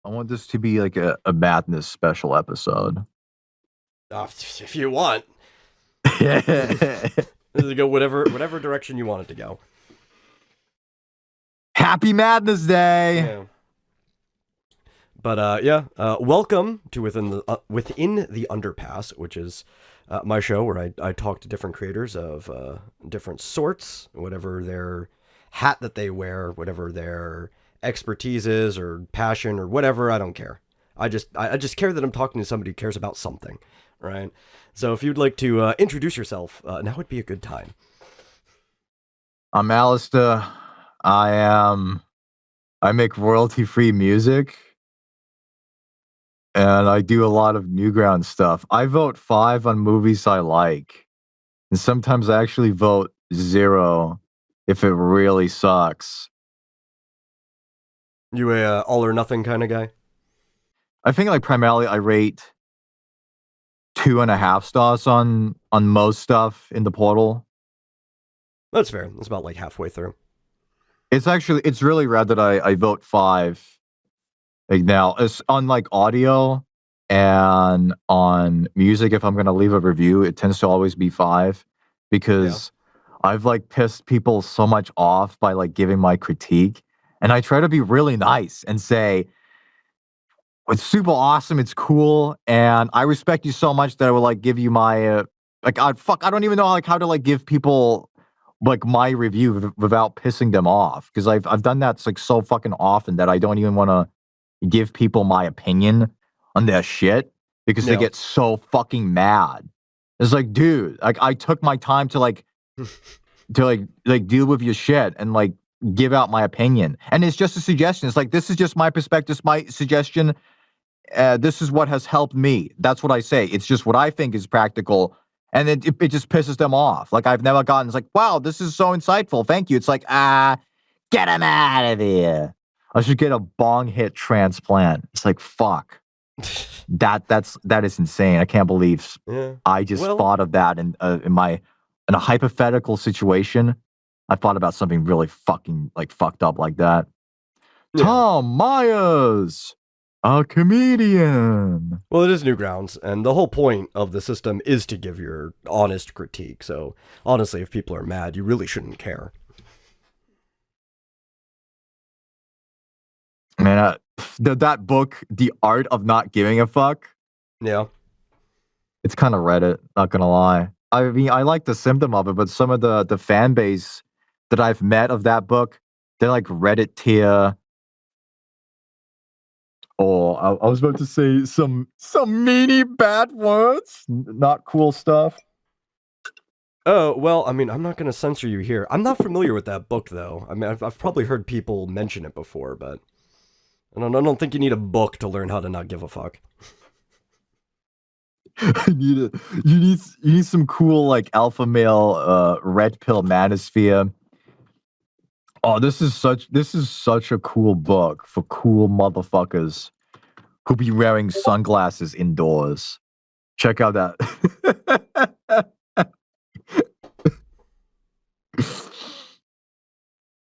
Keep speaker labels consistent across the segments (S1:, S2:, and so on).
S1: I want this to be like a madness special episode.
S2: If you want, go whatever direction you want it to go.
S1: Happy Madness Day!
S2: Yeah. But welcome to Within the Underpass, which is my show where I talk to different creators of different sorts, whatever their hat that they wear, whatever their expertise is or passion or whatever. I don't care. I just care that I'm talking to somebody who cares about something, right? So if you'd like to introduce yourself, now would be a good time.
S1: I'm Aalasteir. I make royalty-free music, and I do a lot of Newgrounds stuff. I vote 5 on movies I like, and sometimes I actually vote 0 if it really sucks.
S2: You a all or nothing kind of guy?
S1: I think like primarily I rate 2.5 stars on most stuff in the portal.
S2: That's fair. That's about like halfway through.
S1: It's really rare that I vote 5. Like now, it's on like audio and on music. If I'm gonna leave a review, it tends to always be 5 because I've like pissed people so much off by like giving my critique, and I try to be really nice and say it's super awesome, it's cool, and I respect you so much that I would like give you my like I don't even know like how to like give people like my review without pissing them off, because I've done that like so fucking often that I don't even want to give people my opinion on their shit because they get so fucking mad. It's like, dude, like I took my time to like deal with your shit and like give out my opinion, and it's just a suggestion. It's like, this is just my perspective, my suggestion. This is what has helped me. That's what I say. It's just what I think is practical. And it just pisses them off. Like, I've never gotten, it's like, wow, this is so insightful. Thank you. It's like, get him out of here. I should get a bong hit transplant. It's like, fuck. That is insane. I can't believe I just thought of that in a hypothetical situation. I thought about something really fucking like fucked up like that. Yeah. Tom Myers, a comedian.
S2: Well, it is Newgrounds, and the whole point of the system is to give your honest critique. So, honestly, if people are mad, you really shouldn't care.
S1: Man, that book, The Art of Not Giving a Fuck.
S2: Yeah.
S1: It's kind of Reddit, not gonna lie. I mean, I like the symptom of it, but some of the fan base that I've met of that book, they're like Reddit tier. Oh, I was about to say some meany bad words, not cool stuff.
S2: Oh, well, I mean, I'm not going to censor you here. I'm not familiar with that book, though. I mean, I've probably heard people mention it before, but I don't think you need a book to learn how to not give a fuck.
S1: You need some cool like alpha male red pill manosphere. Oh, this is such a cool book for cool motherfuckers who be wearing sunglasses indoors. Check out that.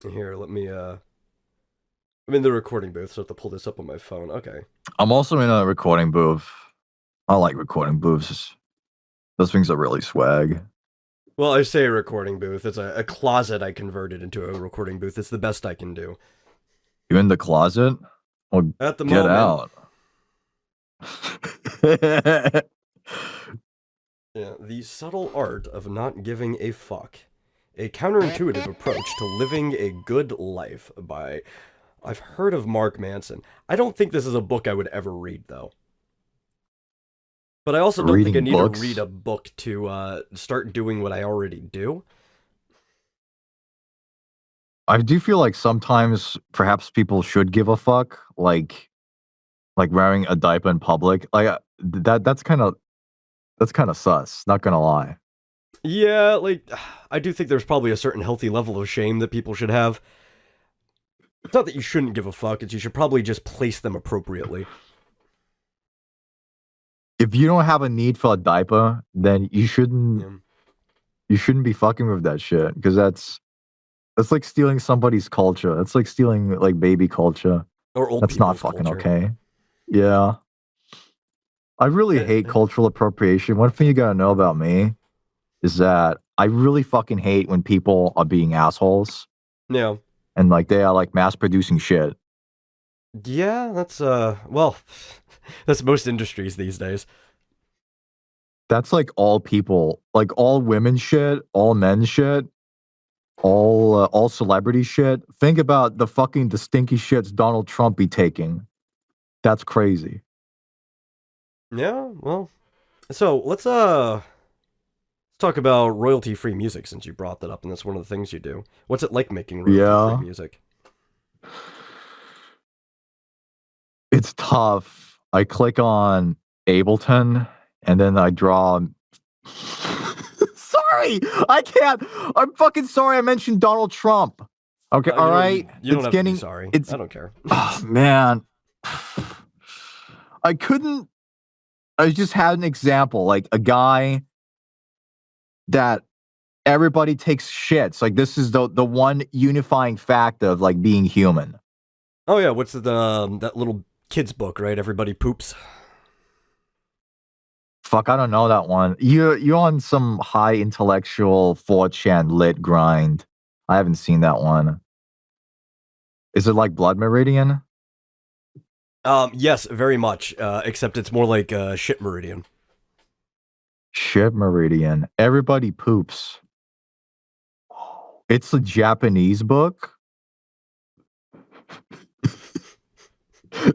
S2: Here, let me I'm in the recording booth, so I have to pull this up on my phone. Okay.
S1: I'm also in a recording booth. I like recording booths. Those things are really swag.
S2: Well, I say a recording booth. It's a closet I converted into a recording booth. It's the best I can do.
S1: You in the closet? Well,
S2: at the
S1: get
S2: moment.
S1: out.
S2: Yeah, the subtle art of not giving a fuck. A counterintuitive approach to living a good life by... I've heard of Mark Manson. I don't think this is a book I would ever read, though. But I also don't think I need to read a book to start doing what I already do.
S1: I do feel like sometimes perhaps people should give a fuck, like wearing a diaper in public. Like that's kind of sus, not gonna lie.
S2: Yeah, like I do think there's probably a certain healthy level of shame that people should have. It's not that you shouldn't give a fuck, it's you should probably just place them appropriately.
S1: If you don't have a need for a diaper, then you shouldn't be fucking with that shit, because that's like stealing somebody's culture. That's like stealing like baby culture.
S2: Or old
S1: That's not
S2: people's
S1: fucking
S2: culture.
S1: okay. Yeah. I really
S2: Uh,
S1: hate cultural appropriation. One thing you gotta know about me is that I really fucking hate when people are being assholes
S2: Yeah.
S1: and like they are like mass producing shit.
S2: Yeah, that's well, that's most industries these days.
S1: That's like all people, like all women shit, all men shit, all celebrity shit. Think about the stinky shits Donald Trump be taking. That's crazy.
S2: Yeah, well, so let's talk about royalty free music since you brought that up and that's one of the things you do. What's it like making royalty free
S1: Yeah,
S2: music?
S1: it's tough. I click on Ableton and then I draw. Sorry, I can't. I'm fucking sorry. I mentioned Donald Trump. Okay, all right.
S2: You don't
S1: It's
S2: have to be
S1: getting.
S2: sorry.
S1: It's.
S2: I don't care.
S1: Oh man, I couldn't. I just had an example, like a guy that everybody takes shits. Like this is the one unifying fact of like being human.
S2: Oh yeah, what's the that little kids book, right? Everybody poops.
S1: Fuck, I don't know that one. You're on some high intellectual 4chan lit grind. I haven't seen that one. Is it like Blood Meridian?
S2: Yes, very much. Except it's more like shit meridian.
S1: Ship Meridian. Everybody poops. It's a Japanese book.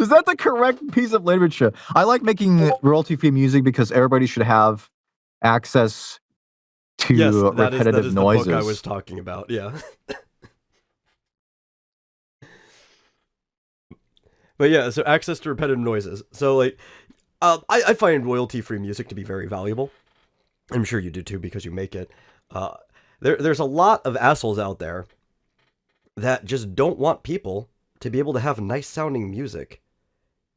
S1: Is that the correct piece of literature? I like making royalty-free music because everybody should have access
S2: Yes,
S1: to
S2: that
S1: repetitive
S2: is the book I was
S1: noises.
S2: talking about. Yeah. But yeah, so access to repetitive noises. So like, I find royalty free music to be very valuable. I'm sure you do too because you make it. Uh, there's a lot of assholes out there that just don't want people to be able to have nice sounding music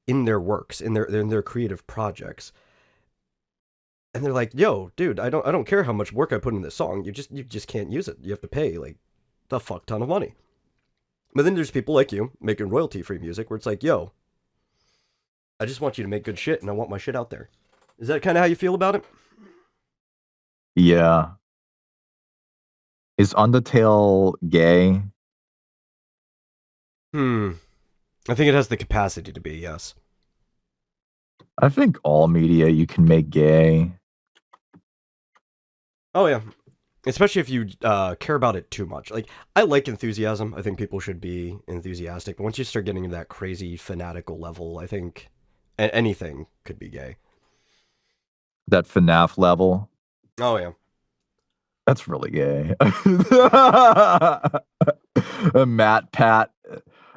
S2: in their works, in their creative projects. And they're like, "Yo, dude, I don't care how much work I put in this song. You just can't use it. You have to pay like the fuck ton of money." But then there's people like you making royalty free music where it's like, "Yo, I just want you to make good shit and I want my shit out there." Is that kind of how you feel about it?
S1: Yeah. Is Undertale gay?
S2: Hmm. I think it has the capacity to be, yes.
S1: I think all media you can make gay.
S2: Oh yeah, especially if you care about it too much. Like I like enthusiasm. I think people should be enthusiastic. But once you start getting to that crazy fanatical level, I think anything could be gay.
S1: That FNAF level.
S2: Oh yeah.
S1: That's really gay. A Matt Pat.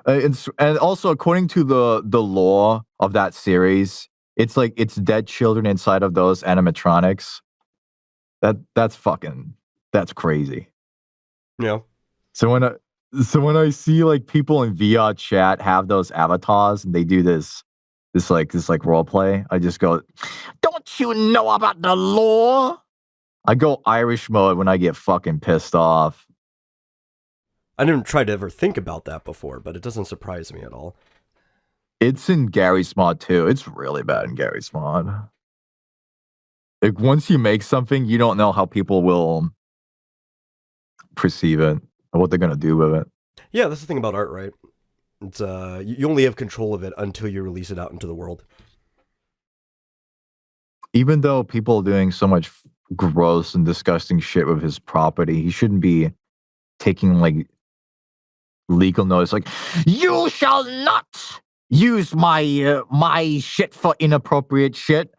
S1: And also according to the law of that series, it's like it's dead children inside of those animatronics. That's crazy.
S2: Yeah.
S1: So when I see like people in VR chat have those avatars and they do this role play, I just go, "Don't you know about the law?" I go Irish mode when I get fucking pissed off.
S2: I didn't try to ever think about that before, but it doesn't surprise me at all.
S1: It's in Gary's mod too. It's really bad in Gary's mod. Like once you make something, you don't know how people will perceive it or what they're gonna do with it.
S2: Yeah, that's the thing about art, right? It's you only have control of it until you release it out into the world.
S1: Even though people are doing so much gross and disgusting shit with his property, he shouldn't be taking like legal notice. Like, you shall not use my shit for inappropriate shit.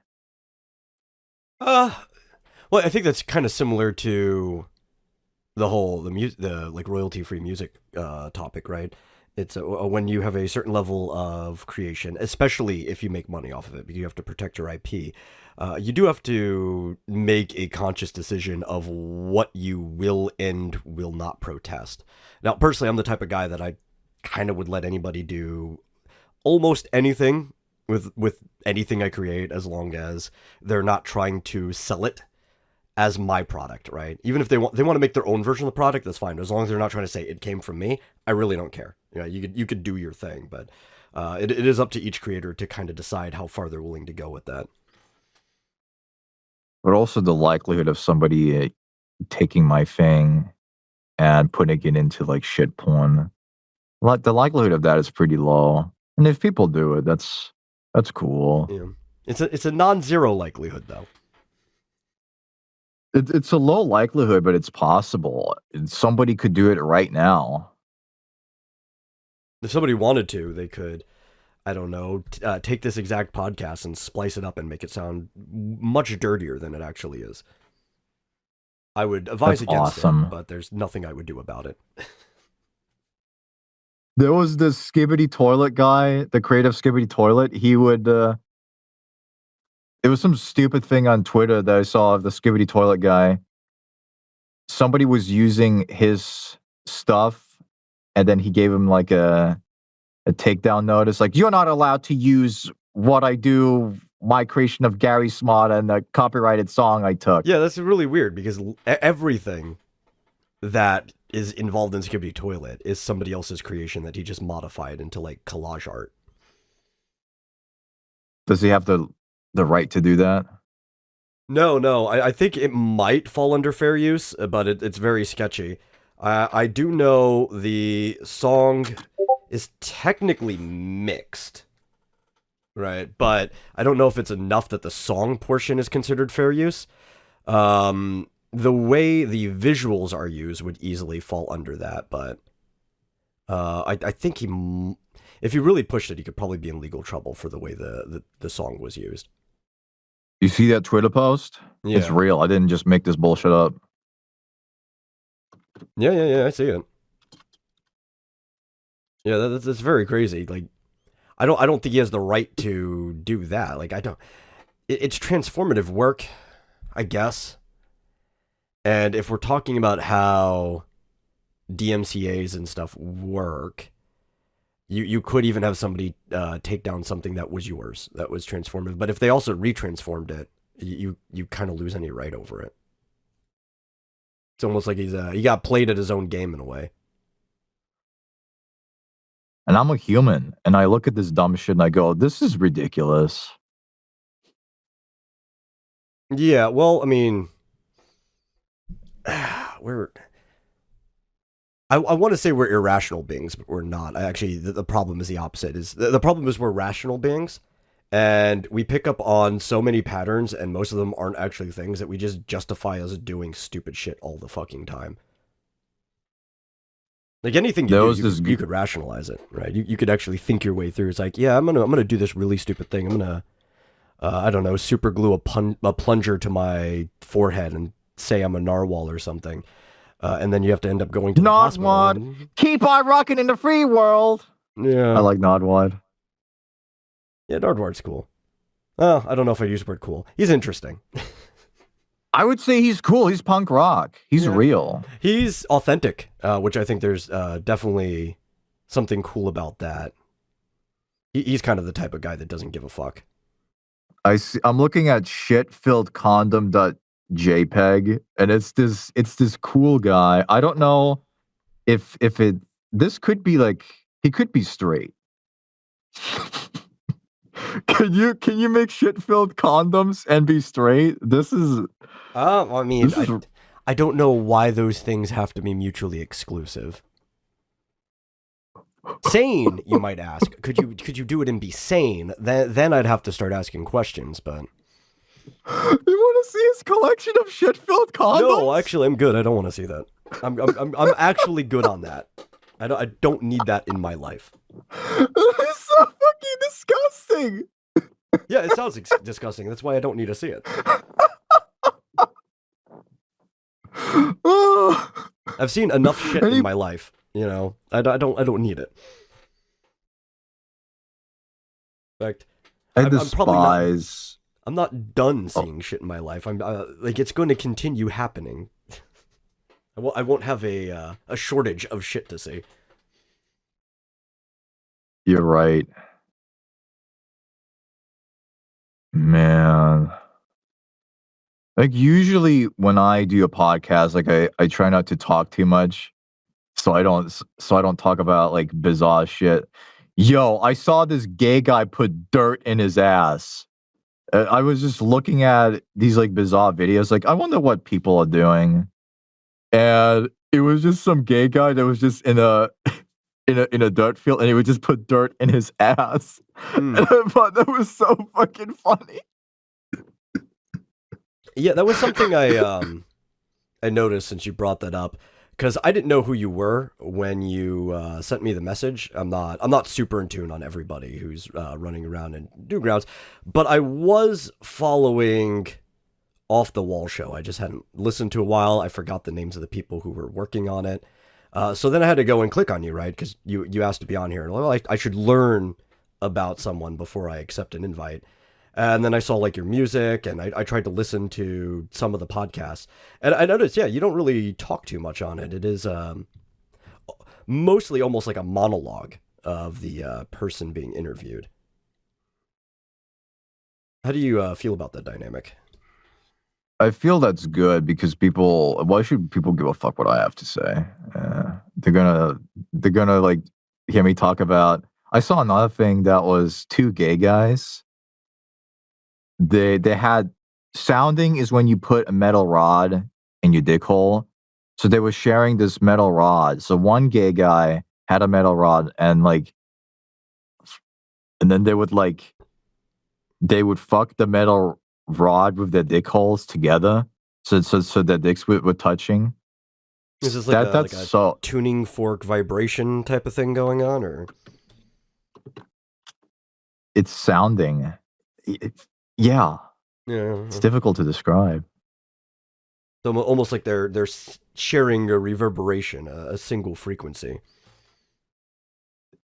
S2: Uh, well, I think that's kind of similar to the like royalty free music topic, right? It's when you have a certain level of creation, especially if you make money off of it, because you have to protect your IP. You do have to make a conscious decision of what you will and will not protest. Now, personally, I'm the type of guy that I kind of would let anybody do almost anything with anything I create as long as they're not trying to sell it as my product, right? Even if they want to make their own version of the product, that's fine. As long as they're not trying to say it came from me, I really don't care. You know, you could do your thing, but It is up to each creator to kind of decide how far they're willing to go with that.
S1: But also the likelihood of somebody taking my thing and putting it into like shit porn. Like the likelihood of that is pretty low. And if people do it, that's cool.
S2: Yeah. It's a non-zero likelihood though.
S1: It's a low likelihood, but it's possible. Somebody could do it right now.
S2: If somebody wanted to, they could, I don't know, take this exact podcast and splice it up and make it sound much dirtier than it actually is. I would advise
S1: That's
S2: against
S1: awesome.
S2: it, but there's nothing I would do about it.
S1: There was this Skibbity Toilet guy, the creative Skibbity Toilet. He would. It was some stupid thing on Twitter that I saw of the Skibbity Toilet guy. Somebody was using his stuff, and then he gave him like a takedown notice, like, you're not allowed to use what I do, my creation of Gary Smart and the copyrighted song I took.
S2: Yeah, that's really weird because everything that is involved in Skibbity Toilet is somebody else's creation that he just modified into like collage art.
S1: Does he have the right to do that?
S2: No. I think it might fall under fair use, but it's very sketchy. I do know the song is technically mixed, right? But I don't know if it's enough that the song portion is considered fair use. The way the visuals are used would easily fall under that, but I think if he really pushed it, he could probably be in legal trouble for the way the song was used.
S1: You see that Twitter post?
S2: Yeah.
S1: It's real. I didn't just make this bullshit up.
S2: Yeah, I see it. Yeah, that's very crazy. Like, I don't think he has the right to do that. Like, I don't. It's transformative work, I guess. And if we're talking about how DMCA's and stuff work, you could even have somebody take down something that was yours, that was transformative. But if they also retransformed it, you kind of lose any right over it. It's almost like he got played at his own game in a way.
S1: And I'm a human, and I look at this dumb shit and I go, this is ridiculous.
S2: Yeah, well, I mean, I want to say we're irrational beings, but we're not. Actually, the problem is the opposite. The problem is we're rational beings, and we pick up on so many patterns, and most of them aren't actually things that we just justify as doing stupid shit all the fucking time. Like anything you could rationalize it, right? You could actually think your way through. It's like, yeah, I'm gonna do this really stupid thing. I'm gonna, I don't know, super glue a plunger to my forehead and say I'm a narwhal or something. And then you have to end up going to the hospital.
S1: Nodwad, keep on rocking in the free world.
S2: Yeah.
S1: I like Nodwad.
S2: Yeah, Nardward's cool. Oh, I don't know if I'd use the word cool. He's interesting.
S1: I would say he's cool. He's punk rock. He's real.
S2: He's authentic, which I think there's definitely something cool about that. He's kind of the type of guy that doesn't give a fuck.
S1: I'm looking at shitfilledcondom.jpg, and it's this cool guy. I don't know if this could be like, he could be straight. Can you make shit-filled condoms and be straight? This is.
S2: I mean, I don't know why those things have to be mutually exclusive. Sane, you might ask. Could you do it and be sane? Then I'd have to start asking questions, but.
S1: You want to see his collection of shit-filled condoms?
S2: No, actually, I'm good. I don't want to see that. I'm actually good on that. I don't need that in my life.
S1: It's so fucking disgusting.
S2: Yeah, it sounds disgusting. That's why I don't need to see it. I've seen enough shit in my life. You know, I don't need it. In fact,
S1: I despise.
S2: I'm not done seeing shit in my life. I'm like, it's going to continue happening. I won't have a shortage of shit to see.
S1: You're right, man. Like usually when I do a podcast, like I try not to talk too much, so I don't talk about like bizarre shit. Yo, I saw this gay guy put dirt in his ass. I was just looking at these like bizarre videos. Like, I wonder what people are doing. And it was just some gay guy that was just in a in a dirt field, and he would just put dirt in his ass.
S2: Hmm.
S1: And I thought that was so fucking funny.
S2: Yeah, that was something I noticed since you brought that up, because I didn't know who you were when you sent me the message. I'm not super in tune on everybody who's running around in Newgrounds, but I was following Off the Wall show. I just hadn't listened to a while. I forgot the names of the people who were working on it. So then I had to go and click on you, right? Because you asked to be on here. Well, I should learn about someone before I accept an invite. And then I saw like your music, and I tried to listen to some of the podcasts, and I noticed, yeah, you don't really talk too much on it. It is mostly almost like a monologue of the person being interviewed. How do you feel about that dynamic?
S1: I feel that's good because people. Why should people give a fuck what I have to say? They're gonna like hear me talk about. I saw another thing that was two gay guys. They had sounding is when you put a metal rod in your dick hole. So they were sharing this metal rod. So one gay guy had a metal rod, and then they would fuck the metal rod with their dick holes together. So their dicks were touching.
S2: Is this
S1: That
S2: like
S1: that's
S2: a
S1: so
S2: tuning fork vibration type of thing going on, or
S1: it's sounding. It's, yeah, it's
S2: yeah,
S1: difficult to describe.
S2: so almost like they're sharing a reverberation, a single frequency.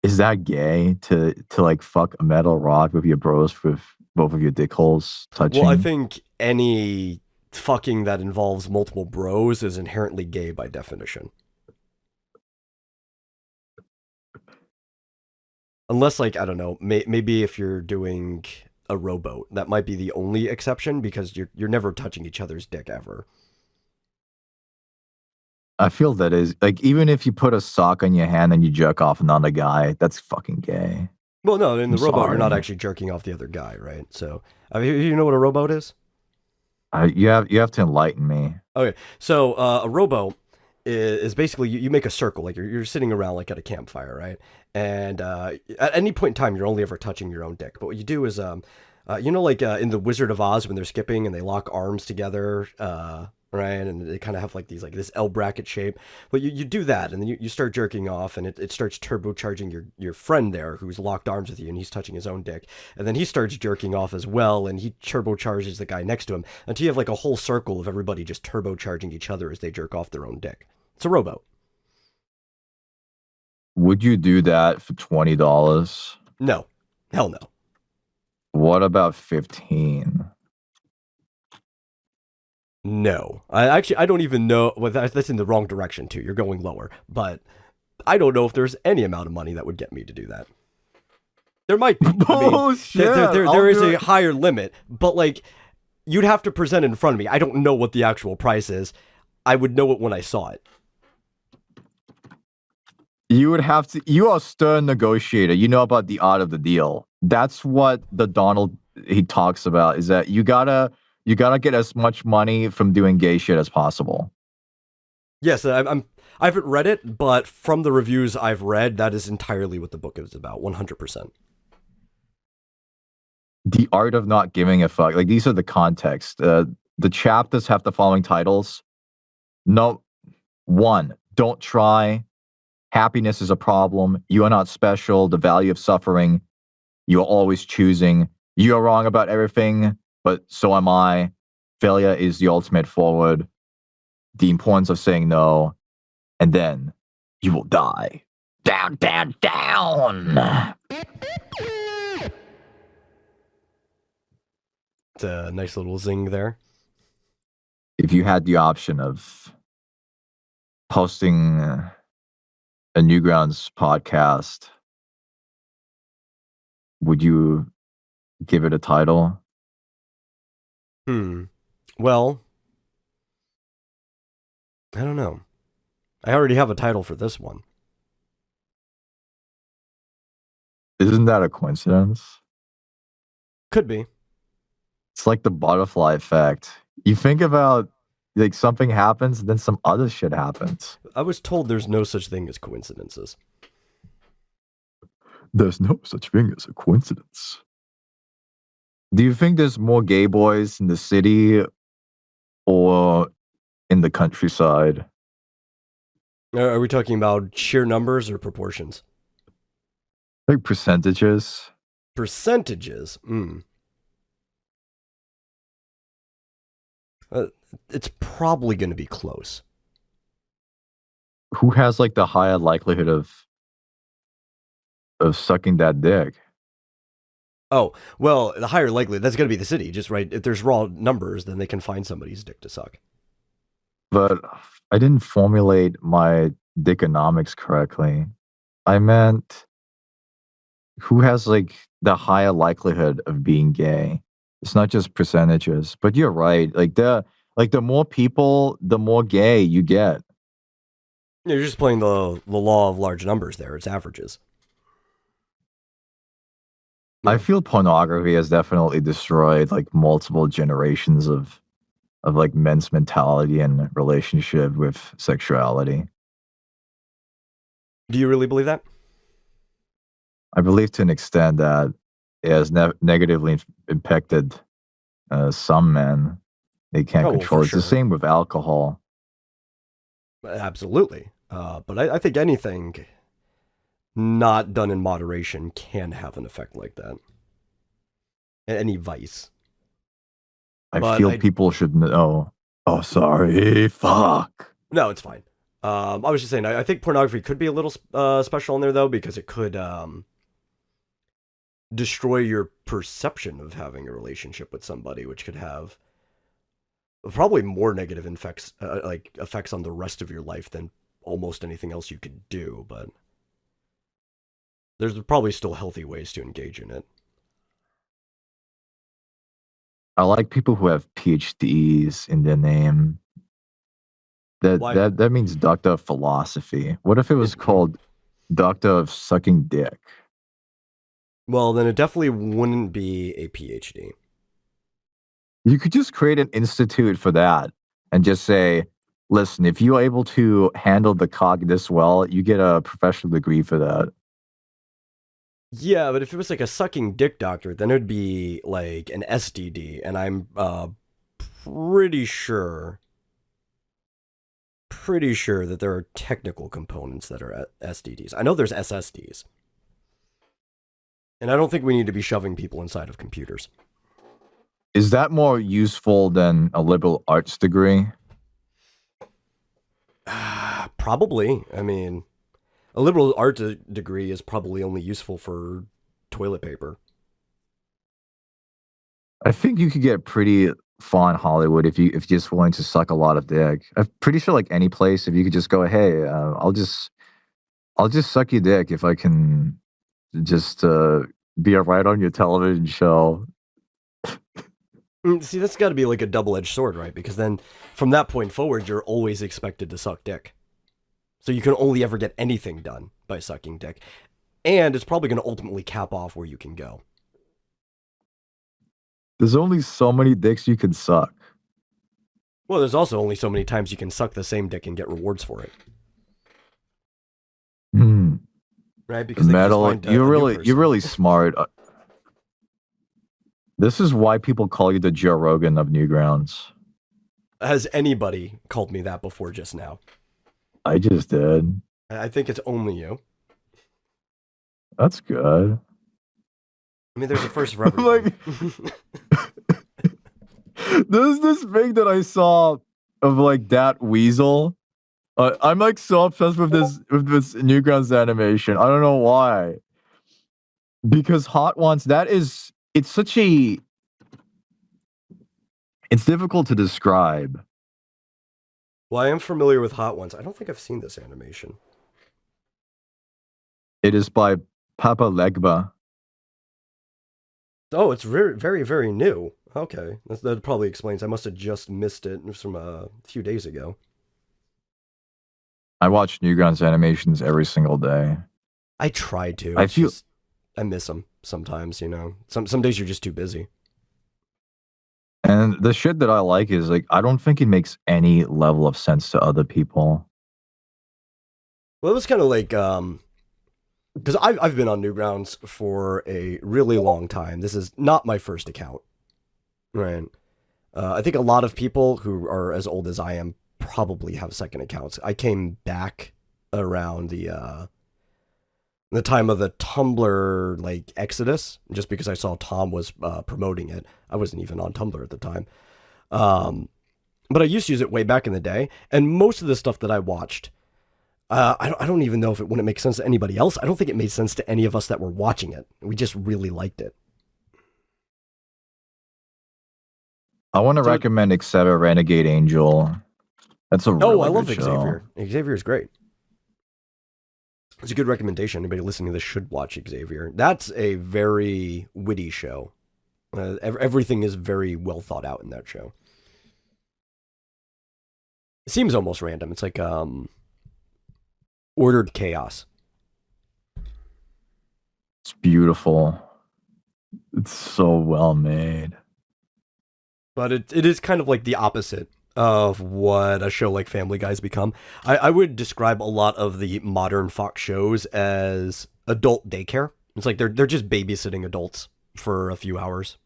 S1: Is that gay to like fuck a metal rod with your bros with both of your dick holes
S2: Well, I
S1: touching?
S2: think any fucking that involves multiple bros is inherently gay by definition. Unless, like, I don't know, maybe if you're doing a rowboat, that might be the only exception because you're never touching each other's dick ever.
S1: I feel that is like even if you put a sock on your hand and you jerk off another guy, that's fucking gay.
S2: Well, no, in
S1: I'm
S2: the rowboat, you're not
S1: sorry.
S2: actually jerking off the other guy, right? So, you know what a rowboat is?
S1: You have to enlighten me.
S2: Okay, so a rowboat is basically you make a circle, like you're sitting around like at a campfire, right? And at any point in time, you're only ever touching your own dick. But what you do is, like in the Wizard of Oz when they're skipping and they lock arms together, right? And they kind of have like these like this L bracket shape. But you do that, and then you start jerking off, and it starts turbocharging your friend there who's locked arms with you, and he's touching his own dick, and then he starts jerking off as well, and he turbocharges the guy next to him until you have like a whole circle of everybody just turbocharging each other as they jerk off their own dick. It's a rowboat.
S1: Would you do that for $20?
S2: No, hell no.
S1: What about 15?
S2: No, I don't even know. Well, that's in the wrong direction too. You're going lower, but I don't know if there's any amount of money that would get me to do that. There might be. I mean,
S1: Bullshit. I'll
S2: there is
S1: do
S2: a
S1: it.
S2: higher limit, but like you'd have to present it in front of me. I don't know what the actual price is. I would know it when I saw it.
S1: You would have to. You are a stern negotiator. You know about the art of the deal. That's what the Donald he talks about. Is that you gotta get as much money from doing gay shit as possible.
S2: Yes, I haven't read it, but from the reviews I've read, that is entirely what the book is about. 100%.
S1: The art of not giving a fuck. Like these are the context. The chapters have the following titles. No, one. Don't try. Happiness is a problem. You are not special. The value of suffering. You are always choosing. You are wrong about everything, but so am I. Failure is the ultimate forward. The importance of saying no, and then you will die. Down, down, down.
S2: It's a nice little zing there.
S1: If you had the option of posting a Newgrounds podcast, would you give it a title?
S2: Hmm. Well, I don't know. I already have a title for this one.
S1: Isn't that a coincidence?
S2: Could be.
S1: It's like the butterfly effect. You think about like something happens, then some other shit happens.
S2: I was told there's no such thing as coincidences.
S1: There's no such thing as a coincidence. Do you think there's more gay boys in the city or in the countryside?
S2: Are we talking about sheer numbers or proportions?
S1: Like percentages?
S2: Percentages. Uh, it's probably going to be close.
S1: Who has like the higher likelihood of sucking that dick?
S2: Oh, well, the higher likely, that's going to be the city, just right. If there's raw numbers, then they can find somebody's dick to suck.
S1: But I didn't formulate my dickonomics correctly. I meant who has like the higher likelihood of being gay. It's not just percentages, but you're right. Like the more people, the more gay you get.
S2: You're just playing the law of large numbers there. It's averages.
S1: I
S2: Yeah.
S1: feel pornography has definitely destroyed like multiple generations of like men's mentality and relationship with sexuality.
S2: Do you really believe that?
S1: I believe to an extent that it has negatively impacted some men. They can't
S2: Oh, well,
S1: control.
S2: for
S1: It's the
S2: sure.
S1: same with alcohol.
S2: Absolutely. But I think anything not done in moderation can have an effect like that. Any vice.
S1: I
S2: But
S1: feel people should know. Oh, sorry. Fuck.
S2: no, it's fine. I was just saying, I think pornography could be a little special in there though, because it could destroy your perception of having a relationship with somebody, which could have probably more negative effects on the rest of your life than almost anything else you could do. But there's probably still healthy ways to engage in it.
S1: I like people who have PhDs in their name. That
S2: Why?
S1: that that means doctor of philosophy. What if it was called doctor of sucking dick?
S2: Well, then it definitely wouldn't be a PhD.
S1: You could just create an institute for that and just say, listen, if you're able to handle the cock this well, you get a professional degree for that.
S2: Yeah, but if it was like a sucking dick doctor, then it would be like an SDD, and I'm pretty sure, pretty sure that there are technical components that are SDDs. I know there's SSDs, and I don't think we need to be shoving people inside of computers.
S1: Is that more useful than a liberal arts degree?
S2: Probably. I mean, a liberal arts degree is probably only useful for toilet paper.
S1: I think you could get pretty far in Hollywood if you're just willing to suck a lot of dick. I'm pretty sure like any place, if you could just go, hey, I'll just suck your dick if I can just be a writer on your television show.
S2: See, that's got to be like a double-edged sword, right? Because then from that point forward, you're always expected to suck dick. So you can only ever get anything done by sucking dick. And it's probably going to ultimately cap off where you can go.
S1: There's only so many dicks you can suck.
S2: Well, there's also only so many times you can suck the same dick and get rewards for it.
S1: Hmm.
S2: Right? Because they
S1: Metal,
S2: can just find
S1: you're really smart. This is why people call you the Joe Rogan of Newgrounds.
S2: Has anybody called me that before just now?
S1: I just did.
S2: I think it's only you.
S1: That's good.
S2: I mean, there's a first for everything.
S1: There's this thing that I saw of like that weasel. I'm like so obsessed with this Newgrounds animation. I don't know why. Because Hot Ones, it's such a, it's difficult to describe.
S2: Well, I am familiar with Hot Ones. I don't think I've seen this animation.
S1: It is by Papa Legba.
S2: Oh, it's very, very, very new. Okay, that probably explains. I must have just missed it from a few days ago.
S1: I watch Newgrounds animations every single day.
S2: I tried to.
S1: I feel
S2: I miss them sometimes. Some days you're just too busy.
S1: And the shit that I like is like I don't think it makes any level of sense to other people.
S2: Well, it was kind of like because I've been on Newgrounds for a really long time. This is not my first account, right? I think a lot of people who are as old as I am probably have second accounts. I came back around the time of the Tumblr like exodus, just because I saw Tom was promoting it. I wasn't even on Tumblr at the time, but I used to use it way back in the day. And most of the stuff that I watched, I don't even know if it wouldn't make sense to anybody else. I don't think it made sense to any of us that were watching it. We just really liked it.
S1: I want to
S2: So,
S1: recommend Xeba Renegade Angel. That's a
S2: oh, I
S1: really
S2: love
S1: good show.
S2: Xavier. Xavier is great. It's a good recommendation. Anybody listening to this should watch Xavier. That's a very witty show. Everything is very well thought out in that show. It seems almost random. It's like ordered chaos.
S1: It's beautiful. It's so well made.
S2: But it is kind of like the opposite of what a show like Family Guy's become. I would describe a lot of the modern Fox shows as adult daycare. It's like they're just babysitting adults for a few hours.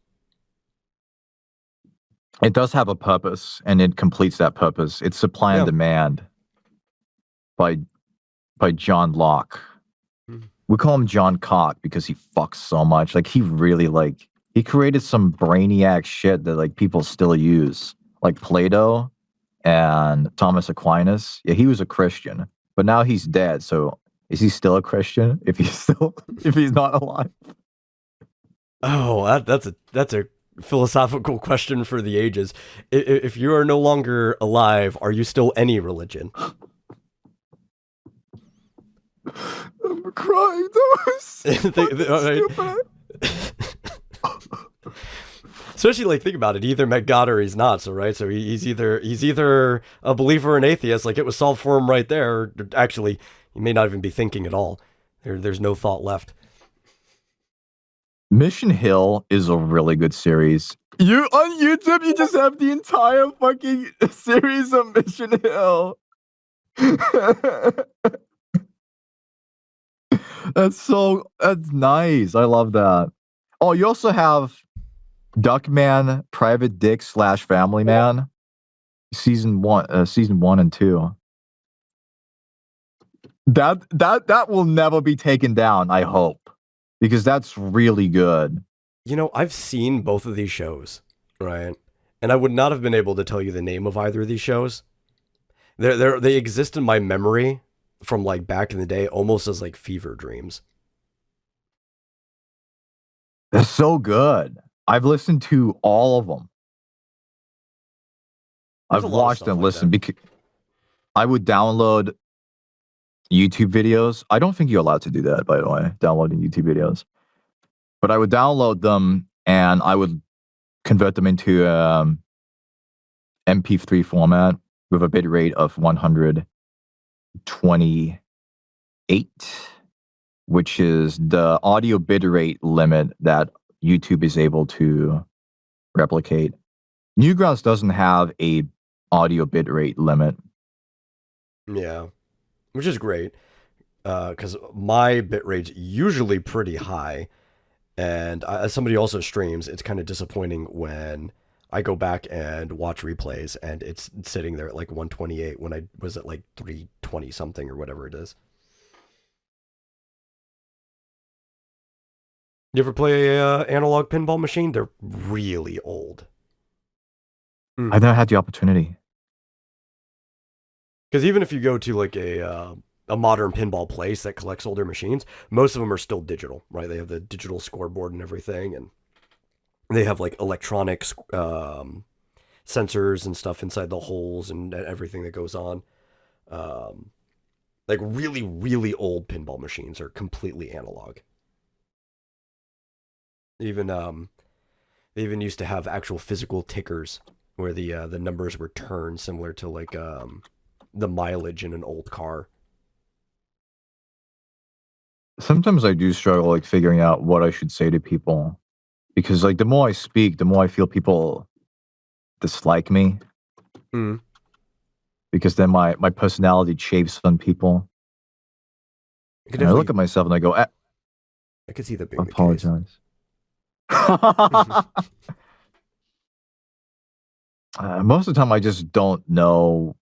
S1: It does have a purpose, and it completes that purpose. It's Supply and Demand by John Locke.
S2: Mhm.
S1: We call him John Cock because he fucks so much. Like he really he created some brainiac shit that like people still use, like Plato and Thomas Aquinas. Yeah, he was a Christian, but now he's dead. So is he still a Christian if he's not alive?
S2: Oh, that's a philosophical question for the ages. If you are no longer alive, are you still any religion?
S1: I'm crying. That was so stupid.
S2: Especially like think about it. He either met God or he's not. So right. So he's either a believer or an atheist. Like it was solved for him right there. Actually, he may not even be thinking at all. There's no thought left.
S1: Mission Hill is a really good series. You on YouTube, you just have the entire fucking series of Mission Hill. That's nice. I love that. Oh, you also have Duckman, Private Dick / Family Man, season 1 and 2. That will never be taken down, I hope, because that's really good.
S2: I've seen both of these shows, right? And I would not have been able to tell you the name of either of these shows. They exist in my memory from like back in the day, almost as like fever dreams.
S1: They're so good. I've listened to all of them. I've watched and listened because I would download YouTube videos. I don't think you're allowed to do that, by the way, downloading YouTube videos. But I would download them and I would convert them into MP3 format with a bit rate of 128, which is the audio bit rate limit that YouTube is able to replicate. Newgrounds doesn't have a audio bit rate limit.
S2: Yeah, which is great because my bit rate's usually pretty high. And as somebody who also streams, it's kind of disappointing when I go back and watch replays and it's sitting there at like 128 when I was at like 320 something or whatever it is. You ever play a analog pinball machine? They're really old.
S1: I've never had the opportunity.
S2: Because even if you go to like a modern pinball place that collects older machines, most of them are still digital, right? They have the digital scoreboard and everything, and they have like electronic sensors and stuff inside the holes and everything that goes on. Like really, really old pinball machines are completely analog. Even they even used to have actual physical tickers where the numbers were turned, similar to like the mileage in an old car.
S1: sometimes I do struggle like figuring out what I should say to people because like the more I speak, the more I feel people dislike me
S2: Mm.
S1: because then my personality chafes on people.
S2: I could
S1: And I look
S2: definitely,
S1: at myself and I go,
S2: I could see that
S1: I
S2: being the case.
S1: apologize. Most of the time, I just don't know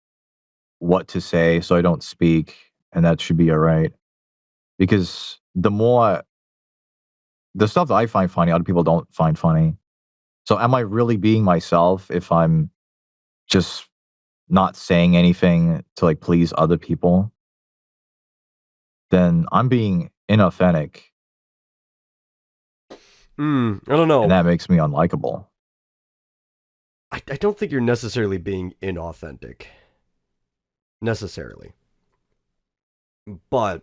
S1: what to say, so I don't speak, and that should be all right. Because the stuff that I find funny, other people don't find funny. So, am I really being myself if I'm just not saying anything to like please other people? Then I'm being inauthentic,
S2: I don't
S1: and
S2: know.
S1: that makes me unlikable.
S2: I don't think you're necessarily being inauthentic, necessarily. But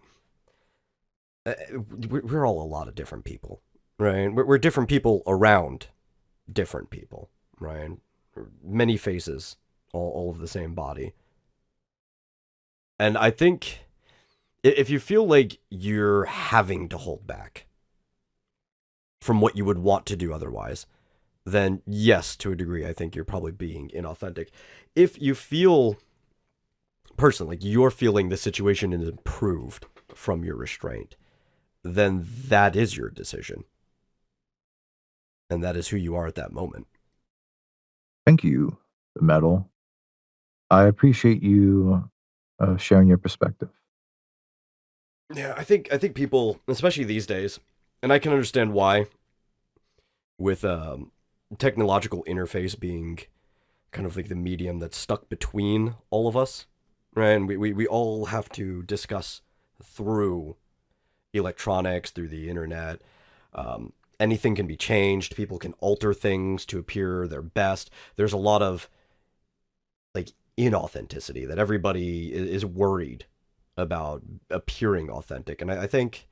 S2: we're all a lot of different people, right? We're different people around different people, right? Many faces, all of the same body. And I think if you feel like you're having to hold back from what you would want to do otherwise, then yes, to a degree, I think you're probably being inauthentic. If you feel personally like you're feeling the situation is improved from your restraint, then that is your decision. And that is who you are at that moment.
S1: Thank you, the medal. I appreciate you sharing your perspective.
S2: Yeah, I think people, especially these days, and I can understand why, with technological interface being kind of like the medium that's stuck between all of us, right? And we all have to discuss through electronics, through the internet. Anything can be changed. People can alter things to appear their best. There's a lot of like inauthenticity that everybody is worried about appearing authentic. And I think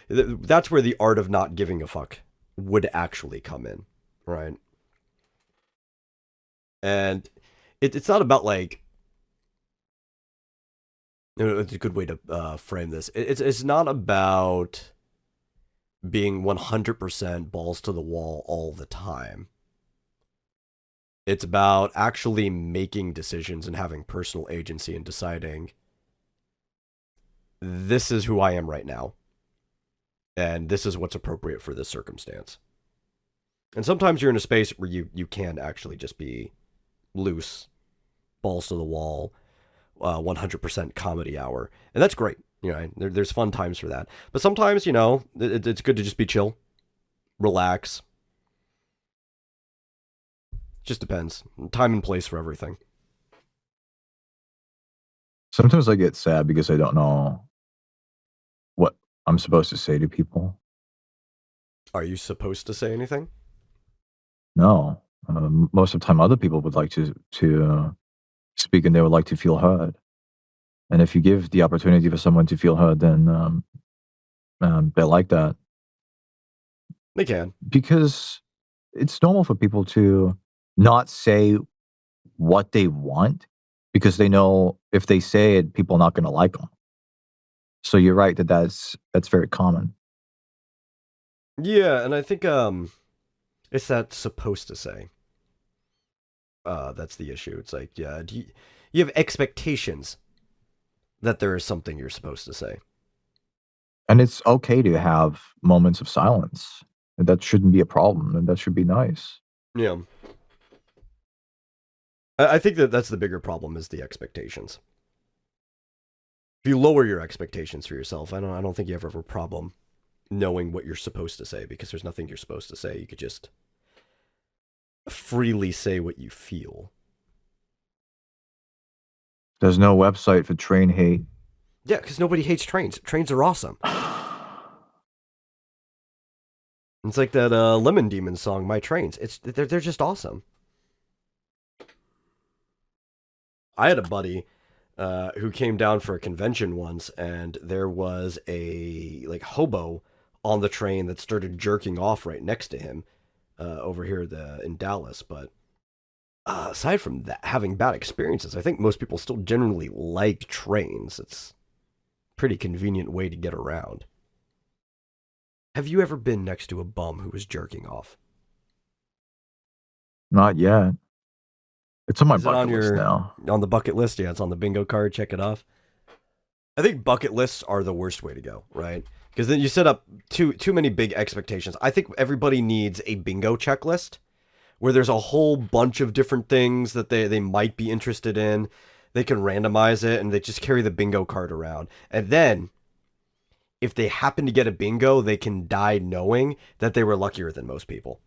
S2: that's where the art of not giving a fuck would actually come in, right? And it's not about like, it's a good way to frame this. It's not about being 100% balls to the wall all the time. It's about actually making decisions and having personal agency and deciding this is who I am right now and this is what's appropriate for this circumstance. And sometimes you're in a space where you can actually just be loose, balls to the wall, 100% comedy hour. And that's great. You know, there's fun times for that. But sometimes, it's good to just be chill, relax. Just depends. Time and place for everything.
S1: Sometimes I get sad because I don't know what I'm supposed to say to people.
S2: Are you supposed to say anything?
S1: No, most of the time, other people would like to speak, and they would like to feel heard. And if you give the opportunity for someone to feel heard, then they like that
S2: They can.
S1: because it's normal for people to not say what they want because they know if they say it, people are not going to like them. So you're right that that's very common.
S2: Yeah, and I think it's that supposed to say. That's the issue. It's like, yeah, you have expectations that there is something you're supposed to say.
S1: And it's okay to have moments of silence. And that shouldn't be a problem, and that should be nice.
S2: Yeah. I think that's the bigger problem is the expectations. If you lower your expectations for yourself, I don't think you ever have a problem knowing what you're supposed to say because there's nothing you're supposed to say. You could just freely say what you feel.
S1: There's no website for train hate.
S2: Yeah, because nobody hates trains. Trains are awesome. It's like that Lemon Demon song, "My Trains." They're just awesome. I had a buddy who came down for a convention once, and there was a like hobo on the train that started jerking off right next to him over here in Dallas. But aside from that, having bad experiences, I think most people still generally like trains. It's a pretty convenient way to get around. Have you ever been next to a bum who was jerking off?
S1: Not yet. It's on my
S2: Is it on
S1: bucket list
S2: your
S1: now.
S2: on the bucket list? Yeah, it's on the bingo card. Check it off. I think bucket lists are the worst way to go, right? Because then you set up too many big expectations. I think everybody needs a bingo checklist where there's a whole bunch of different things that they might be interested in. They can randomize it and they just carry the bingo card around. And then if they happen to get a bingo, they can die knowing that they were luckier than most people.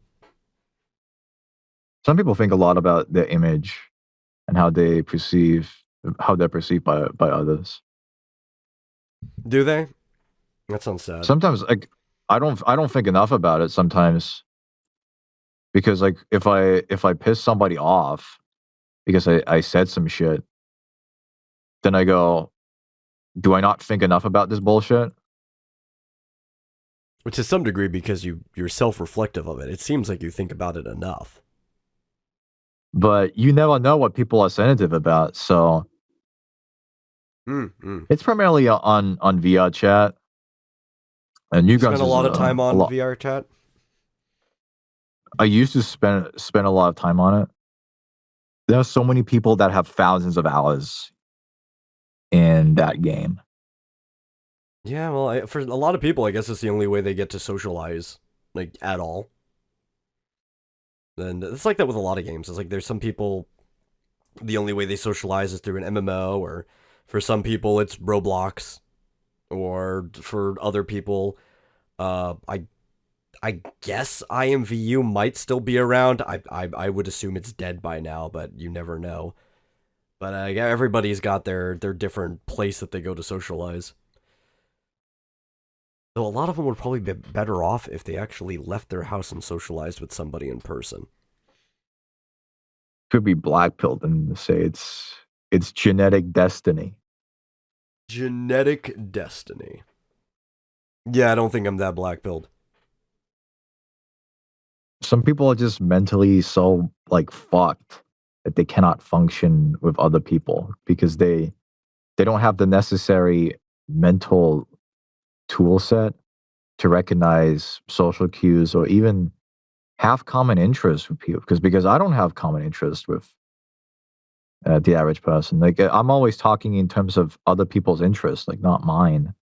S1: Some people think a lot about their image and how they're perceived by others.
S2: Do they? That sounds sad.
S1: Sometimes like I don't think enough about it sometimes because like if I piss somebody off because I said some shit, then I go, do I not think enough about this bullshit?
S2: Which to some degree because you're self-reflective of it. It seems like you think about it enough.
S1: But you never know what people are sensitive about. So
S2: Mm-hmm.
S1: it's primarily on VR chat. And
S2: You spend
S1: Newgrounds
S2: a
S1: is
S2: lot of time
S1: a
S2: on
S1: lot.
S2: VR chat?
S1: I used to spend a lot of time on it. There are so many people that have thousands of hours in that game.
S2: Yeah, well, for a lot of people, I guess it's the only way they get to socialize, like, at all. And it's like that with a lot of games. It's like there's some people, the only way they socialize is through an MMO, or for some people, it's Roblox, or for other people, I guess IMVU might still be around. I would assume it's dead by now, but you never know. But yeah, everybody's got their different place that they go to socialize. Though a lot of them would probably be better off if they actually left their house and socialized with somebody in person.
S1: Could be black pilled and say it's genetic destiny.
S2: Genetic destiny. Yeah, I don't think I'm that black pilled.
S1: Some people are just mentally so like fucked that they cannot function with other people because they don't have the necessary mental tool set to recognize social cues or even have common interests with people because I don't have common interest with the average person. Like I'm always talking in terms of other people's interests, like not mine.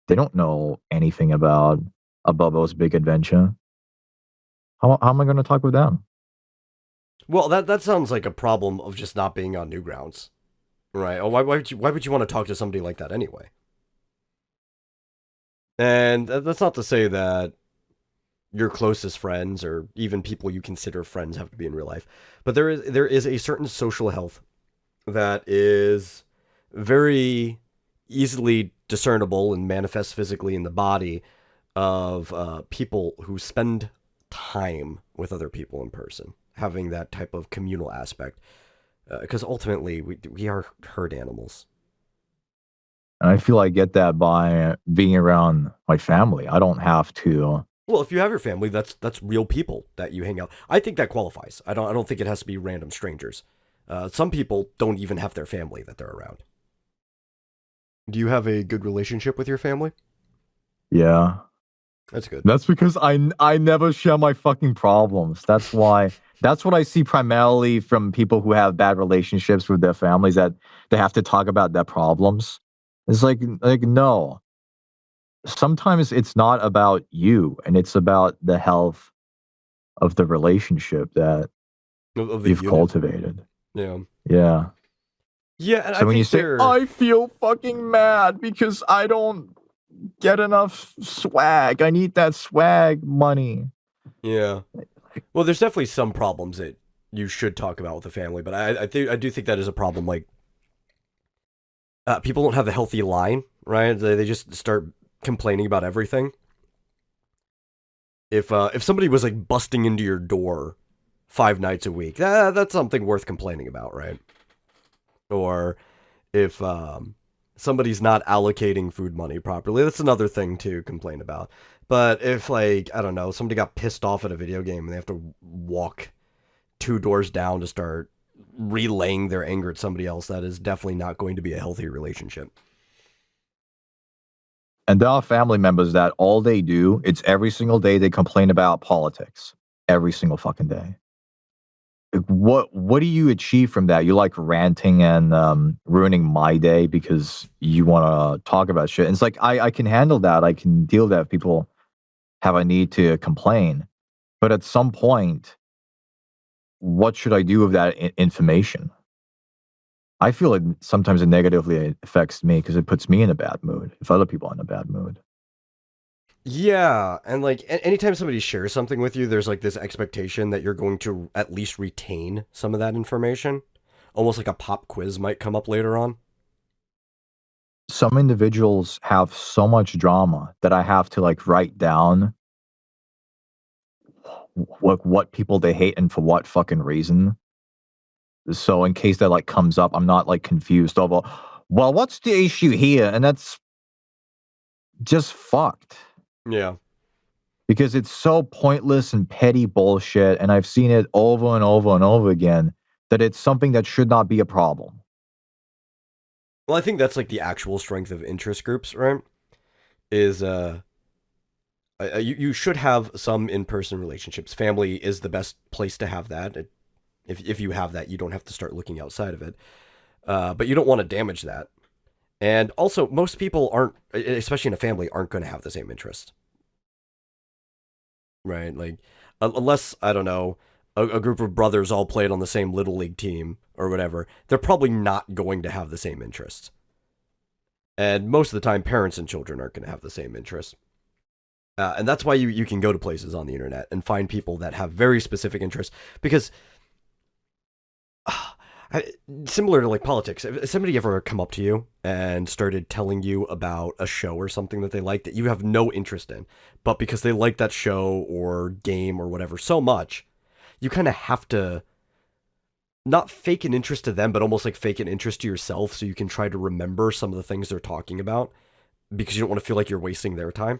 S1: They don't know anything about a Bobo's Big Adventure. How am I going to talk with them?
S2: Well, that sounds like a problem of just not being on Newgrounds, right? Oh, why would you want to talk to somebody like that anyway? And that's not to say that your closest friends or even people you consider friends have to be in real life, but there is a certain social health that is very easily discernible and manifests physically in the body of people who spend time with other people in person, having that type of communal aspect. Because ultimately, we are herd animals.
S1: And I feel I get that by being around my family. I don't have to.
S2: Well, if you have your family, that's real people that you hang out. I think that qualifies. I don't think it has to be random strangers. Some people don't even have their family that they're around. Do you have a good relationship with your family?
S1: Yeah.
S2: That's good.
S1: That's because I never share my fucking problems. That's why. That's what I see primarily from people who have bad relationships with their families that they have to talk about their problems. It's like no. Sometimes it's not about you and it's about the health of the relationship that
S2: Of the
S1: you've
S2: unit.
S1: cultivated.
S2: Yeah.
S1: Yeah.
S2: Yeah, and I
S1: So when you
S2: think
S1: say
S2: they're
S1: I feel fucking mad because I don't get enough swag. I need that swag money.
S2: yeah. Well, there's definitely some problems that you should talk about with the family, but I do think that is a problem. Like people don't have a healthy line, right? They just start complaining about everything. If somebody was like busting into your door 5 nights a week, that's something worth complaining about, right? Or if somebody's not allocating food money properly, that's another thing to complain about. But if like I don't know, somebody got pissed off at a video game and they have to walk 2 doors down to start relaying their anger at somebody else, that is definitely not going to be a healthy relationship.
S1: And there are family members that all they do, it's every single day they complain about politics. Every single fucking day. Like, what do you achieve from that? You like ranting and ruining my day because you want to talk about shit. And it's like I can handle that. I can deal with that if people have a need to complain. But at some point, what should I do with that information? I feel like sometimes it negatively affects me because it puts me in a bad mood if other people are in a bad mood.
S2: Yeah, and like anytime somebody shares something with you, there's like this expectation that you're going to at least retain some of that information. Almost like a pop quiz might come up later on.
S1: Some individuals have so much drama that I have to like write down what people they hate and for what fucking reason. So in case that like comes up, I'm not like confused over, well, what's the issue here? And that's just fucked
S2: Yeah.
S1: because it's so pointless and petty bullshit. And I've seen it over and over and over again that it's something that should not be a problem.
S2: Well, I think that's like the actual strength of interest groups, right? Is you should have some in-person relationships. Family is the best place to have that. If you have that, you don't have to start looking outside of it. But you don't want to damage that. And also, most people aren't, especially in a family, aren't going to have the same interest, right? Like, unless I don't know, a group of brothers all played on the same little league team or whatever, they're probably not going to have the same interests. And most of the time, parents and children aren't going to have the same interests. And that's why you can go to places on the internet and find people that have very specific interests because similar to like politics, if somebody ever come up to you and started telling you about a show or something that they like that you have no interest in, but because they like that show or game or whatever so much, you kind of have to not fake an interest to them, but almost like fake an interest to yourself so you can try to remember some of the things they're talking about because you don't want to feel like you're wasting their time.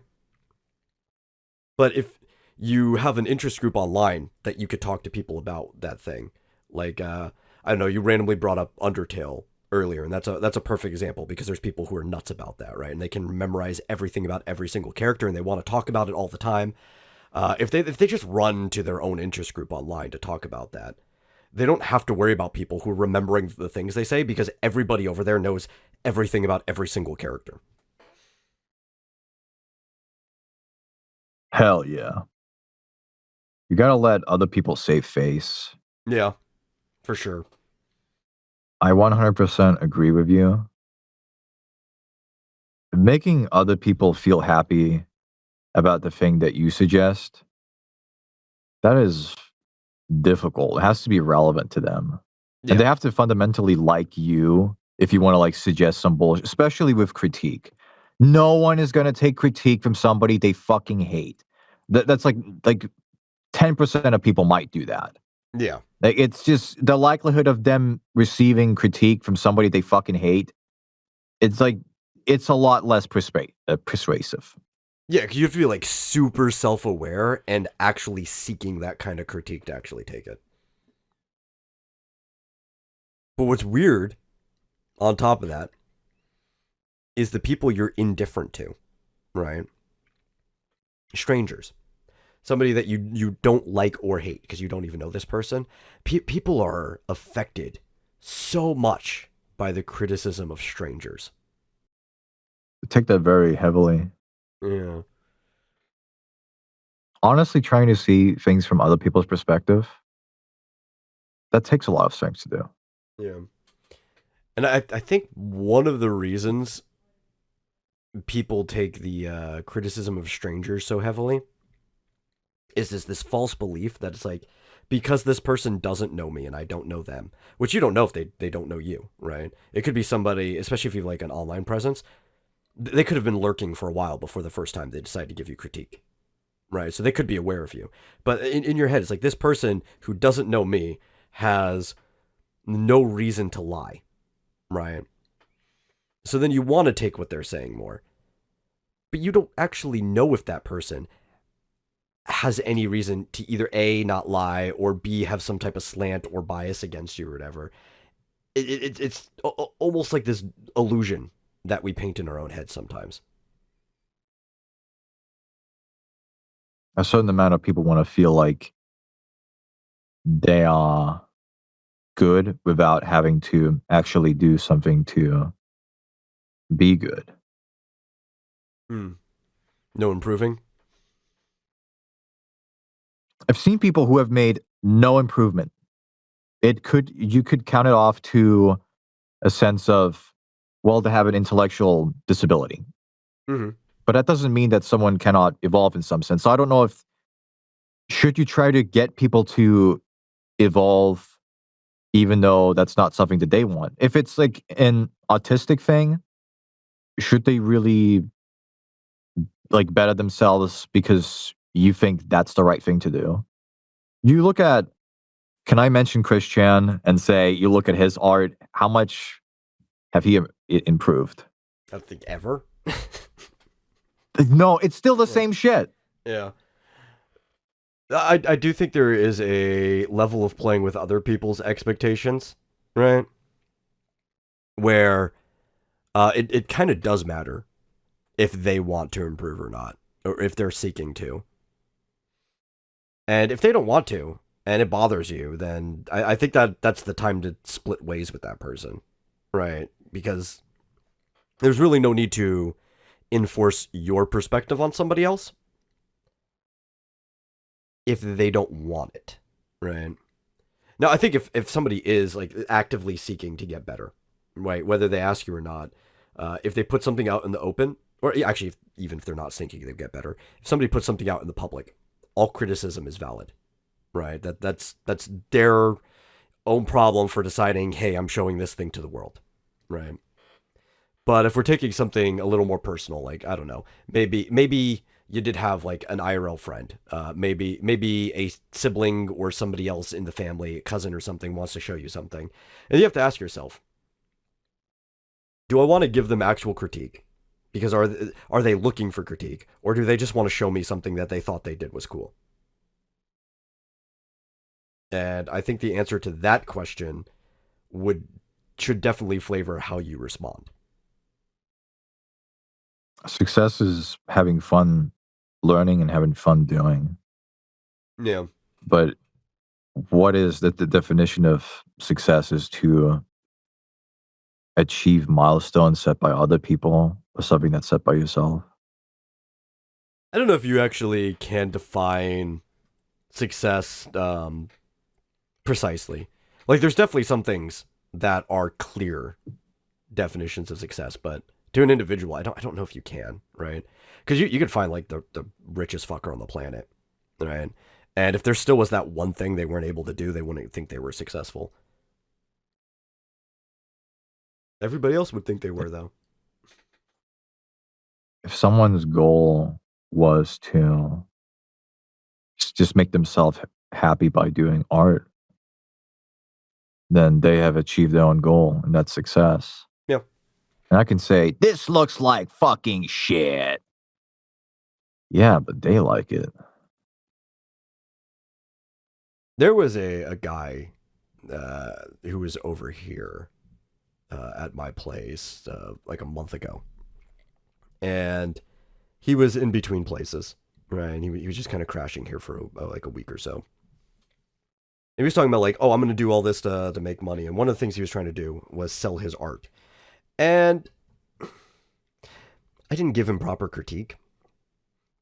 S2: But if you have an interest group online that you could talk to people about that thing, like I don't know, you randomly brought up Undertale earlier, and that's a perfect example because there's people who are nuts about that, right? And they can memorize everything about every single character, and they want to talk about it all the time. If they just run to their own interest group online to talk about that, they don't have to worry about people who are remembering the things they say because everybody over there knows everything about every single character.
S1: Hell yeah. You gotta let other people save face.
S2: Yeah, for sure.
S1: I 100% agree with you. Making other people feel happy about the thing that you suggest, that is difficult. It has to be relevant to them. And
S2: Yeah,
S1: they have to fundamentally like you if you want to like suggest some bullshit, especially with critique. No one is going to take critique from somebody they fucking hate. That's like 10% of people might do that.
S2: yeah.
S1: Like it's just the likelihood of them receiving critique from somebody they fucking hate. It's like it's a lot less persuasive.
S2: Yeah, 'cause you have to be like super self-aware and actually seeking that kind of critique to actually take it. But what's weird on top of that is the people you're indifferent to, right? Strangers. Somebody that you don't like or hate because you don't even know this person. People are affected so much by the criticism of strangers.
S1: I take that very heavily.
S2: Yeah.
S1: Honestly, trying to see things from other people's perspective, that takes a lot of strength to do.
S2: Yeah. And I think one of the reasons people take the criticism of strangers so heavily is this false belief that it's like because this person doesn't know me and I don't know them, which you don't know if they don't know you, right? It could be somebody, especially if you have like an online presence, they could have been lurking for a while before the first time they decide to give you critique, right? So they could be aware of you. But in your head, it's like this person who doesn't know me has no reason to lie, right? So then you want to take what they're saying more. But you don't actually know if that person has any reason to either A, not lie, or B, have some type of slant or bias against you or whatever. It's almost like this illusion that we paint in our own head sometimes.
S1: a certain amount of people want to feel like they are good without having to actually do something to be good.
S2: Hmm. No improving.
S1: I've seen people who have made no improvement. You could count it off to a sense of, well, to have an intellectual disability.
S2: Hmm.
S1: But that doesn't mean that someone cannot evolve in some sense. So I don't know if should you try to get people to evolve even though that's not something that they want. If it's like an autistic thing, should they really like better themselves because you think that's the right thing to do? You look at can I mention Chris Chan and say you look at his art, how much have he improved?
S2: I don't think ever.
S1: No, it's still the
S2: Yeah.
S1: same shit.
S2: Yeah. I do think there is a level of playing with other people's expectations, right? Where it kind of does matter if they want to improve or not, or if they're seeking to. And if they don't want to, and it bothers you, then I think that's the time to split ways with that person, right? Because there's really no need to enforce your perspective on somebody else if they don't want it, right? Now, I think if somebody is like actively seeking to get better, right, whether they ask you or not, if they put something out in the open, or actually, even if they're not thinking they get better, if somebody puts something out in the public, all criticism is valid, right? That's their own problem for deciding, hey, I'm showing this thing to the world, right? But if we're taking something a little more personal, like I don't know, maybe you did have like an IRL friend, maybe a sibling or somebody else in the family, a cousin or something wants to show you something, and you have to ask yourself, do I want to give them actual critique? Because are they looking for critique, or do they just want to show me something that they thought they did was cool? And I think the answer to that question would should definitely flavor how you respond.
S1: Success is having fun learning and having fun doing.
S2: Yeah.
S1: But what is that the definition of success is to achieve milestones set by other people or something that's set by yourself?
S2: I don't know if you actually can define success precisely. Like, there's definitely some things that are clear definitions of success, but to an individual, I don't know if you can, right? Because you could find like the richest fucker on the planet, right? And if there still was that one thing they weren't able to do, they wouldn't think they were successful. Everybody else would think they were, though.
S1: If someone's goal was to just make themselves happy by doing art, then they have achieved their own goal, and that's success.
S2: Yeah.
S1: And I can say, this looks like fucking shit. Yeah, but they like it.
S2: There was a guy who was over here at my place like a month ago, and he was in between places, right? And he was just kind of crashing here for like a week or so. He was talking about like, oh, I'm going to do all this to make money, and one of the things he was trying to do was sell his art, and I didn't give him proper critique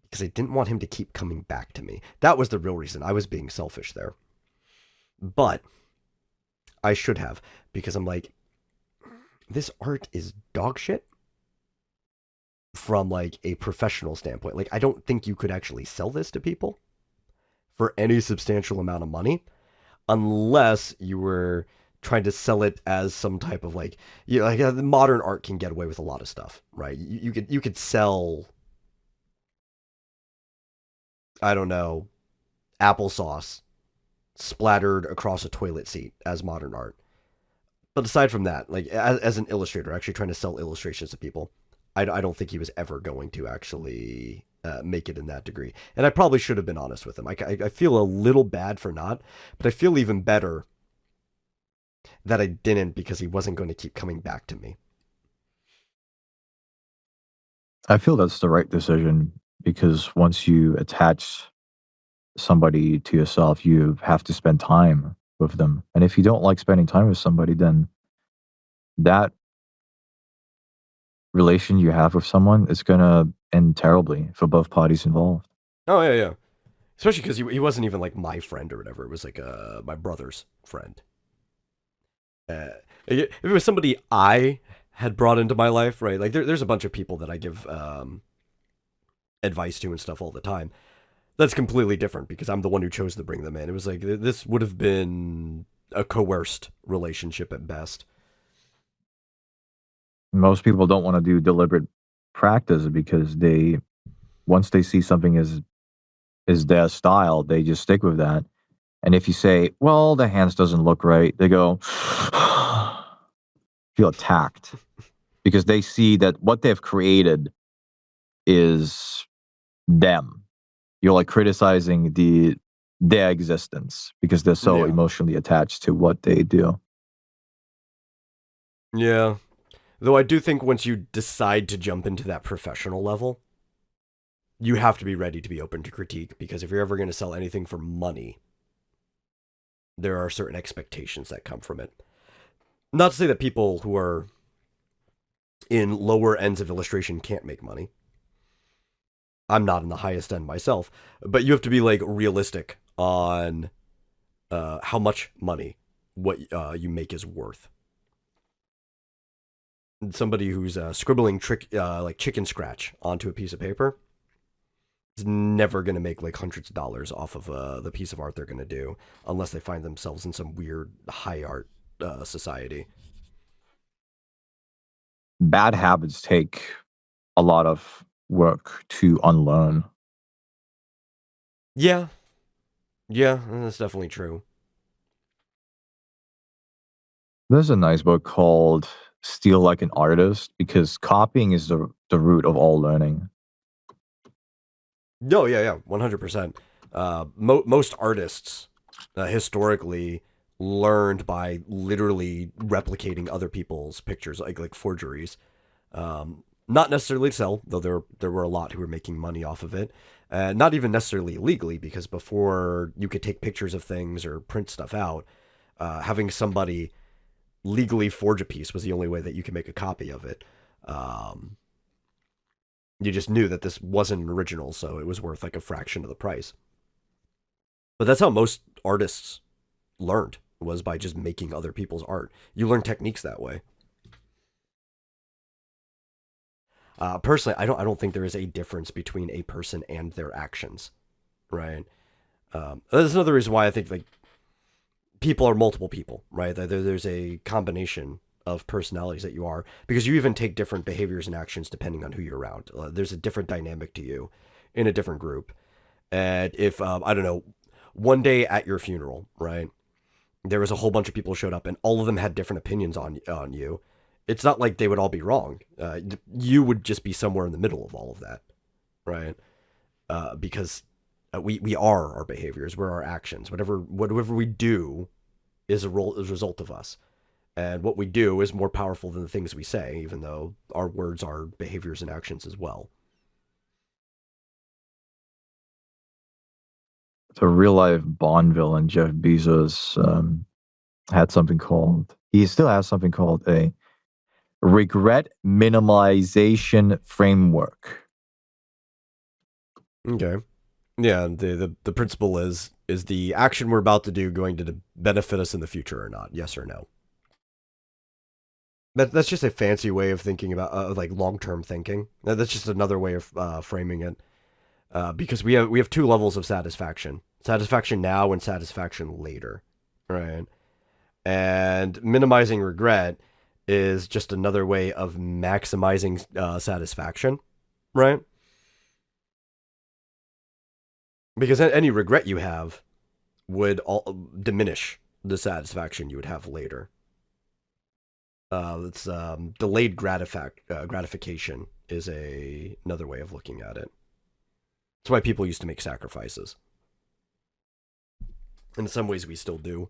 S2: because I didn't want him to keep coming back to me. That was the real reason. I was being selfish there, but I should have, because I'm like, this art is dog shit from like a professional standpoint. Like, I don't think you could actually sell this to people for any substantial amount of money unless you were trying to sell it as some type of like, you know, like modern art can get away with a lot of stuff, right? You could sell, I don't know, applesauce splattered across a toilet seat as modern art. But aside from that, like as an illustrator, actually trying to sell illustrations to people, I don't think he was ever going to actually make it in that degree. And I probably should have been honest with him. I feel a little bad for not, but I feel even better that I didn't, because he wasn't going to keep coming back to me.
S1: I feel that's the right decision because once you attach somebody to yourself, you have to spend time with them. And if you don't like spending time with somebody, then that relation you have with someone is gonna end terribly for both parties involved.
S2: Oh yeah, yeah. Especially because he wasn't even like my friend or whatever. It was like my brother's friend. If it was somebody I had brought into my life, right? Like there's a bunch of people that I give advice to and stuff all the time. That's completely different because I'm the one who chose to bring them in. It was like this would have been a coerced relationship at best.
S1: Most people don't want to do deliberate practice because they once they see something is their style, they just stick with that. And if you say, "Well, the hands doesn't look right," they go feel attacked because they see that what they've created is them. You're like criticizing their existence because they're so
S2: Yeah,
S1: emotionally attached to what they do.
S2: yeah. Though I do think once you decide to jump into that professional level, you have to be ready to be open to critique because if you're ever going to sell anything for money, there are certain expectations that come from it. Not to say that people who are in lower ends of illustration can't make money. I'm not in the highest end myself, but you have to be like realistic on how much money what you make is worth. Somebody who's scribbling like chicken scratch onto a piece of paper is never going to make like hundreds of dollars off of the piece of art they're going to do unless they find themselves in some weird high art society.
S1: Bad habits take a lot of work to unlearn.
S2: Yeah, yeah, that's definitely true.
S1: There's a nice book called Steal Like an Artist because copying is the root of all learning.
S2: No, yeah, yeah, 100%. Most artists historically learned by literally replicating other people's pictures, like forgeries. Not necessarily to sell, though there were a lot who were making money off of it. Not even necessarily illegally, because before you could take pictures of things or print stuff out, having somebody legally forge a piece was the only way that you could make a copy of it. Um, you just knew that this wasn't an original, so it was worth like a fraction of the price. But that's how most artists learned was by just making other people's art. You learn techniques that way. Personally, I don't think there is a difference between a person and their actions, right? That's another reason why I think like people are multiple people, right? There's a combination of personalities that you are because you even take different behaviors and actions depending on who you're around. There's a different dynamic to you in a different group. And if I don't know, one day at your funeral, right? There was a whole bunch of people showed up and all of them had different opinions on you. It's not like they would all be wrong. You would just be somewhere in the middle of all of that, right? Because we are our behaviors, we're our actions. Whatever we do is is a result of us, and what we do is more powerful than the things we say, even though our words are behaviors and actions as well.
S1: The real life Bond villain Jeff Bezos had something called. He still has something called a regret minimization framework.
S2: Okay. Yeah, the principle is the action we're about to do going to benefit us in the future or not? Yes or no? That's just a fancy way of thinking about like long term thinking. That's just another way of framing it. Because we have two levels of satisfaction: satisfaction now and satisfaction later, right? And minimizing regret is just another way of maximizing satisfaction, right? Because any regret you have would diminish the satisfaction you would have later. It's delayed gratification is another way of looking at it. That's why people used to make sacrifices. In some ways, we still do.